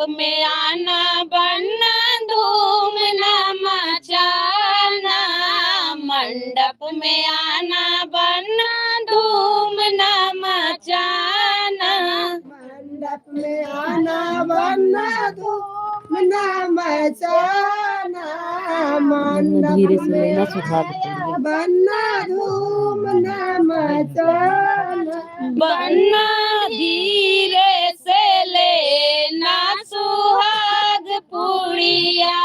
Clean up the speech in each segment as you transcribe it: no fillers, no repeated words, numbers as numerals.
में आना बनना धूम न मचाना, मंडप में आना बनना धूम न मचाना, मंडप में आना बनना धूम न मचाना, मंडप में आना बनना धूम न मचाना, बनना धीरे से लेना सुहाग पुड़िया,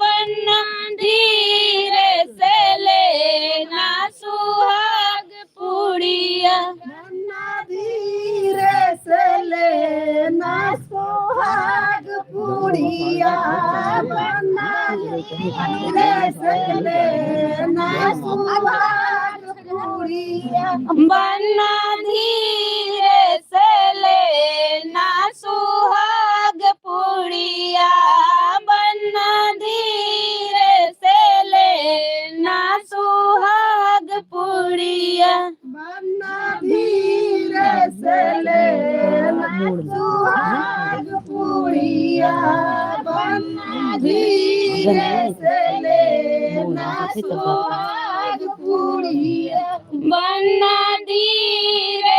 बनना धीरे से लेना सुहाग पुड़िया, बनना धीरे से लेना सुहाग पुड़िया, बनना धीरे से लेना सुहाग पुड़िया, बनना धीरे से लेना सुहाग पुड़िया, बनना धीरे से लेना सुहाग पुड़िया, बनना धीरे से लेना सुहाग पुड़िया, बनना धीरे से लेना सुहाग पुड़िया, बनना धीरे